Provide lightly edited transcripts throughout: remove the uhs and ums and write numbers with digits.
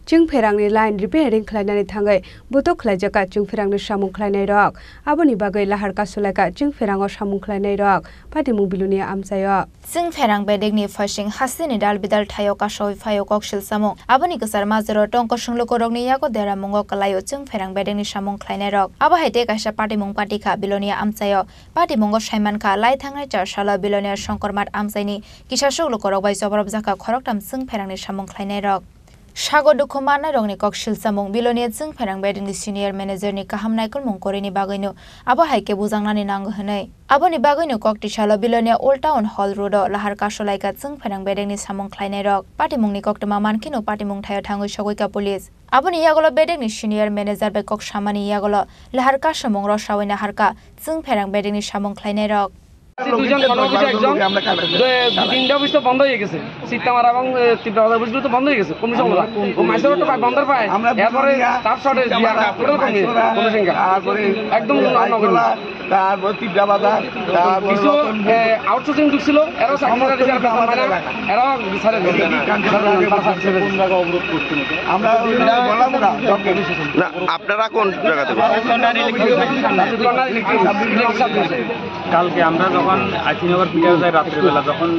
Chung Ferangni line repairing Klainani Tangai, Buto Klajaka, Chung Ferangni Samung Klainai Rock, Aboni Bagai Lahar Kasulaka, Chung Ferango Samung Klainai Rock, Patimu Bilunia Amsayo. Chung Ferang Bedegni Fashing Hasini Dal Bidal Tayoka Shoy Fayo Kokshil Samo, Aboni Kusar Mazero Tonko Shunlokorogni Yako Dera Mungo Kalayo, Chung Ferang Bedegni Samung Klainai Rock, Abahite Kasha Patimung Patika, Bilonia Amsayo, Patimungo Shaimanka, Lai Tangacha, Shala Bilonia Shonkormat Amsaini, Kishasho Lokorok by Sobrobzaka, Koroktam Chung Ferangni Samung Klainai Rock. Shago dukumana rongni kokshil samung bilonia chung ferang bedini senior manager ni kaham naikul mungkore ni bagainu abo haike bujangnani nang hanai abo ni bagainu kokti shala bilonia old town hall road lahar kasolaika chung ferang bedeni samung khlainai rok patimungni koktama mankino patimung thayo thangoi sogoika police abo ni yagolo bedeni senior manager be kok samani yagolo lahar kasomung ro sawaina harka chung ferang bedeni samung khlainai rok দুজন কর্মকর্তা একজন তিনটা office তো বন্ধ হয়ে গেছে সিতামারা এবং তীব্রবাজার অফিসগুলো তো বন্ধ হয়ে গেছে কমিশনরা ও মাইসেরও তো বন্ধ পায় এরপরে স্টাফ শর্টেজ টোটাল কমে কমিশনকা একদম নগরলা তারপর তীব্রবাজার কিছু আউটসোর্সিং ঢুকছিল এরাও চাকরিরা দিছে এরাও বিচারে কোন জায়গা অবরোধ করছিল আমরা বললাম না আপনারা কোন জায়গাতে কালকে আমরা যখন আইসিনগর ফিরে যাই রাত্রিবেলা যখন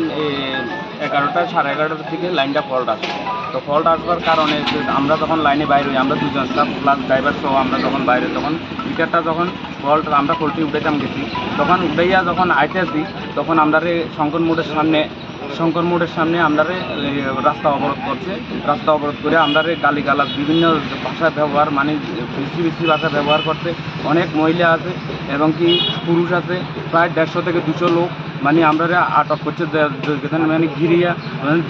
11টা সাড়ে 11টার দিকে লাইনটা ফল্ট আসে তো ফল্ট আসবার কারণে আমরা যখন লাইনে বাইরে হই আমরা দুজন স্টাফ প্লাস ড্রাইভার সহ আমরা যখন বাইরে তখন মিটারটা যখন ফল্ট আমরা ফল্টে উঠেতাম গেছি তখন উঠাইয়া যখন আইতেছি তখন আমরা শঙ্কর মোড়ের সামনে আমরা রাস্তা অবরোধ করছে রাস্তা অবরোধ করে আমরা গালিগালাজ বিভিন্ন ভাষা ব্যবহার মানে বিশ্রী ভাষা ব্যবহার করতে অনেক মহিলা আছে এবং কি পুরুষ আছে প্রায় 150 থেকে 200 লোক মানে আমরা আটক করছে মানে ঘিরিয়া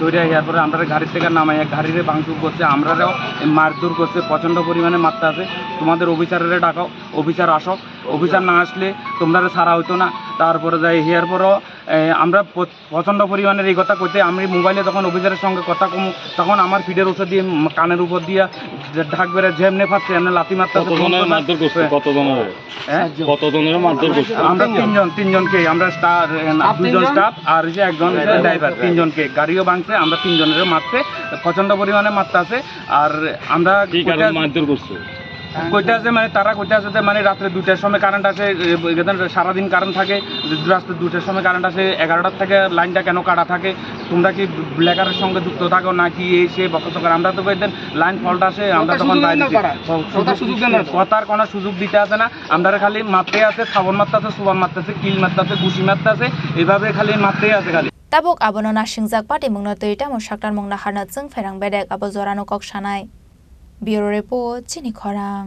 ধরে এরপরে আমরা গাড়ি থেকে নামাইয়া গাড়িরে ভাঙচুর করছে আমরাও মারধর করছে প্রচণ্ড পরিমাণে মারতে আছে তোমাদের অফিসারেরা ডাকাও অফিসার আসো অফিসার না আসলে তোমরা ছাড়া হইতো না তারপরে যাই হেয়ার পরও আমরা প্রচণ্ড পরিমাণের এই কথা করতে আমি মোবাইলে যখন অফিসারের সঙ্গে কথা কম তখন আমার ফিডের ওষুধ দিয়ে কানের উপর দিয়ে ঢাক বেড়ে ঝেমনে ফাটছে এমনি লাথি মারতে আমরা তিনজনকে আমরা দুজন স্টাফ আর যে একজন ড্রাইভার তিনজনকে গাড়িও ভাঙছে আমরা তিনজনের মারছে প্রচণ্ড পরিমাণে মারতে আছে আর আমরা কইতে আছে মানে তারা কইতে আছে যে মানে রাত্রে 2টার সময় কারেন্ট আসে সারাদিন কারেন্ট থাকে রাত্রে 2টার সময় কারেন্ট আসে 11টার থেকে লাইনটা কেন কাটা থাকে তোমরা কি ব্ল্যাকারের সঙ্গে যুক্ত থাকো নাকি এই সে বকত করে আমরা তো কইতেন লাইন ফল্ট আসে আমরা তখন কথার কোনো সুযোগ দিতে আছে না আমরা খালি মারতে আছে সাবন মারতে আছে সুবান মারতে আছে কিল মারতে আছে গুছি মারতে আছে এইভাবে খালি মারতেই আছে খালি tabuk abono na singjak pati mungna toita mo saktar mungna harna chung ferang bedek abo jorano kok sanai Bureau Report Chini Khorang